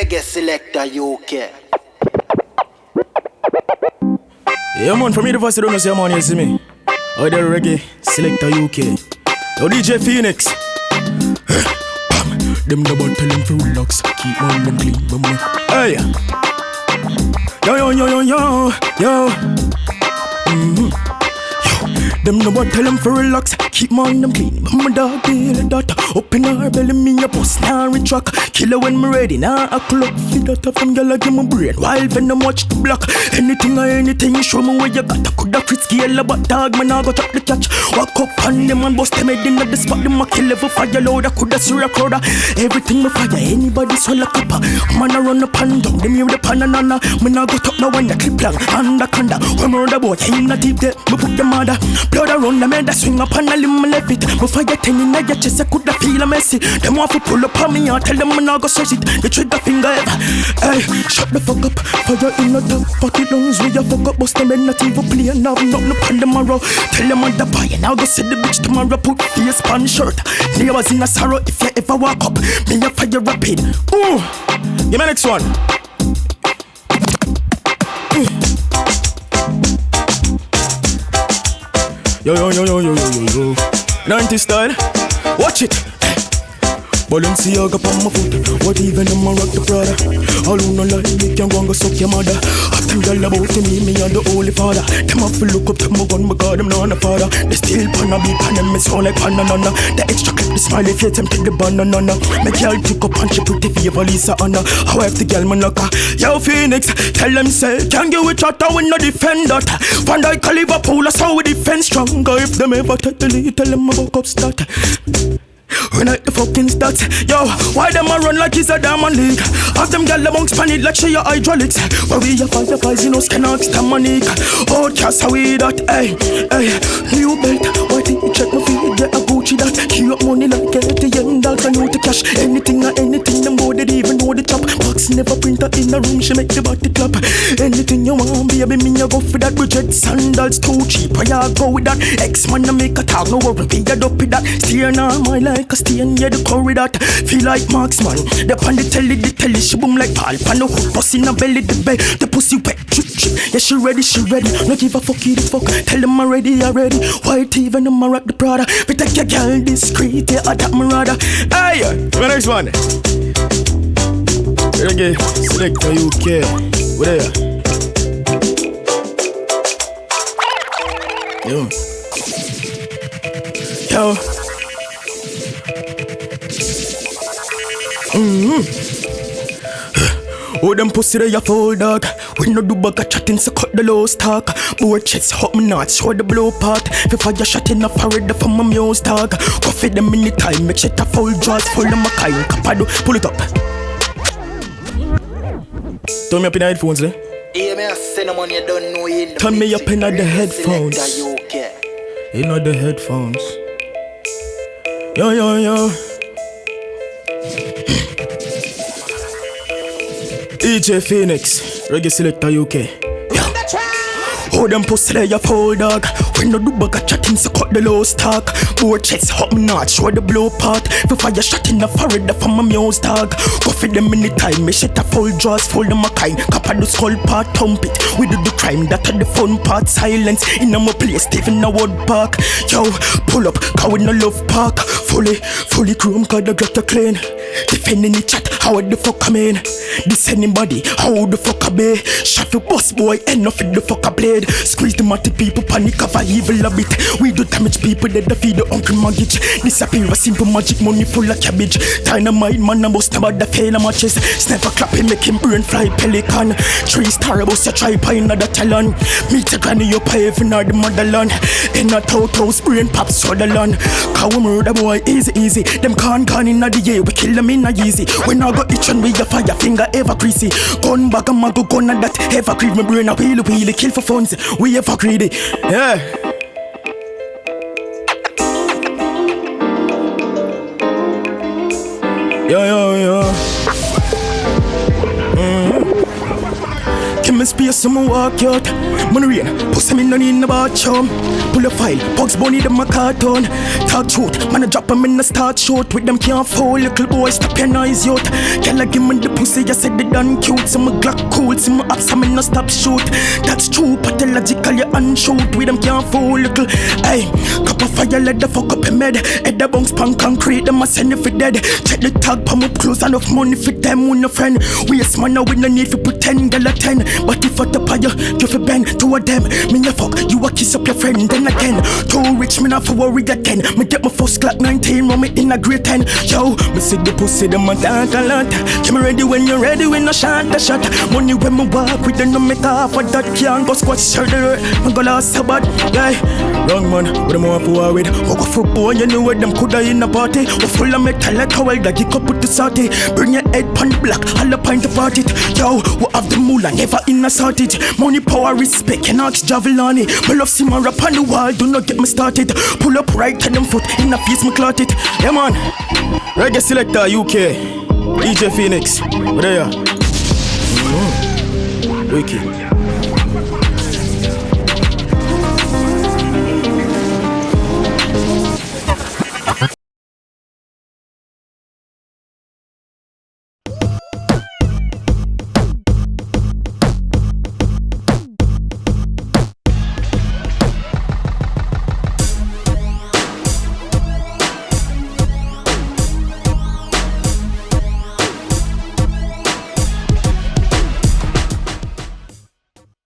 Reggae Selecta UK. Yeah man, from university don't know say man, you see me. Oh, the Reggae Selecta UK. Yo DJ Fenix. Them double tell them to relax, keep on them clean, mama. Hey. Yo. Them no one tell them for relax, keep on them clean. But my dog deal that up in her belly, me a post now retrack. Killer when me ready, now I clock. Feed that up from girl give my brain. While when them watch the block, anything, show me where you got. I coulda crit scale, but dog man I got up the catch. Walk up on them and bust them head in the spot. Them a kill level fire load. I coulda see a crowd. Everything me fire, anybody swallow copper. Man I run up and down, them hear the pan and nana. Man I got up now when the clip long and the conda. When me on the boat, he in the deep there, me put the mother. Blood around the man that swing up and I limb left it. Before you tell me your chest, I coulda feel a messy. Them want to pull up on me and tell them I'm not gonna stretch it. The trigger finger ever. Hey, shut the fuck up. Fire in the top, party lungs where you fuck up. Bust them and not even play and have nothing upon tomorrow. Tell them on the boy and I'll go see the bitch tomorrow. Put face pan shirt. Neighbors in a sorrow if you ever walk up. Me a fire rapid. Ooh, give me next one. Yo 90 style, watch it. Balenciaga on my foot, what even them a rock the Prada. All who no like me can go and go suck your mother. After all about me and the holy father. Them have to look up to my gun, my God, them not a father. They still pan a beat, pan them, me sound like banana. The extra clip, the smiley face, them take the banana. My girl pick up and she pretty favor Lisa Anna. How if the girl man look her? Yo Phoenix, tell them say, can't get with chatter when no defend that. Van Dijk Liverpool, that's how we defend stronger. If them ever tell them about up start. When I the fucking stats, yo, why them a run like it's a diamond league? Have them gal amongst panic like she a hydraulics. Where we a fire pies, you know, Skennox, Tamanic. Oh, cast away that, hey, new belt. Why think you check my feet, get a Gucci that. Keep up money like ATM, dogs, I know the cash. Anything, them go, they even know the top. Box never printer in the room, she make the body clap. Anything you want, baby, me a go for that. Budget sandals too cheap, I go with that. X-Man, I make a tag, no worry, we get up with that. Steering on my like a stain, yeah, the curry that. Feel like marksman. The pan the telly, she boom like pal. Pan the hook, pussy in the belly, the bed. The pussy wet, drip. Yeah, she ready. No give a fuck, the fuck. Tell them I'm ready. White even them I rock the Prada. We take your girl discreet, yeah, I got my radar. Hey, the next one. Reggae Selecta UK. Where there? Yo. Oh, them pussy they a full dog. We no do bag a chatting, so cut the low stock. Board checks, hot me not, show the blow part. If I just shot in a forehead from my muse dog. Coffee them in the time, make shit a full draws. Full of my kind, capado, pull it up. Turn me up in the headphones, eh? Yeah, me a send them on you don't know you. Turn me up in the headphones. In the headphones. Yo. DJ Fenix, Reggae Selecta UK. Oh, them pussy they a full dog. We no do bag a chatting, so cut the low stock. Board checks, hot me not, show the blow part. Before you shot in the forehead from my muse dog. Coffee them in the time, me shit a full draws, full of my kind. Cap the skull part, thump it. We do the crime, that are the fun part. Silence in my place, Stephen a wood park. Yo, pull up, cause we no love park. Fully chrome, cause the got clean. Defending the chat, how the fuck I mean? This anybody, how the fuck I be? Shot the boss boy, enough in the fuck I blade. Squeeze the matty people, panic of a evil a bit. We do damage people, that the feed the uncle mortgage. Disappear a simple magic money full of cabbage. Dynamite man, I must about the fail of matches. Sniper clapping, make him brain fly pelican. 3-star boss, a try pine another talon. Meet a granny up heaven or the motherland. In a house, brain pops Sutherland. Cause we murder boy, easy. Them can't gone in the year, we kill them in a easy. When I got itch and we a fire finger ever greasy. Gun bag and mago gun and that ever grieve. My brain a wheel, kill for funds. We ever greedy, yeah. Yo. Give me me space, so me walk out. Man rain, pussy me no need no bathroom. Pull a file, Bugs Bunny them a cartoon. Talk truth, man a drop 'em in the start short. With them can't fall, little boy stop your noise out. Girl I give me the pussy, you said they done cute. So me Glock cool, so me up, so me no stop shoot. That's true, pathological you unshoot. With them can't fall, little. Hey, cup of fire, let the fuck up your med. Head the bounce pan concrete, them a send if it dead. Check the tag, palm up close, enough money for them with no friend. Waste man, now we no need to pretend, girl a 10. But if I tap you, you fi bend. Two of them, me a fuck, you a kiss up your friend. Then again, too rich, me not for worry again. Me get my first Glock 19, run me in a grade 10. Yo, me see the pussy, them a talk a lot. Keep me ready when you're ready, when I shot the shot. Money when me walk with the no me talk for that can't go squat shoulder. Me go last so bad, yeah. Wrong man, what them want for with? Fuck a football, you know what them coulda in a party. Or full of metal like how well that you could put the salty. Bring your head pan black, all the pint about it. Yo, we have the moolah, never in a shortage. Money, power, respect, and ask Javelani. Me love see my rap on the wall, do not get me started. Pull up right to them foot, in a face me clot it. Yeah man, Reggae Selecta UK, DJ Fenix, what are ya? Wikid.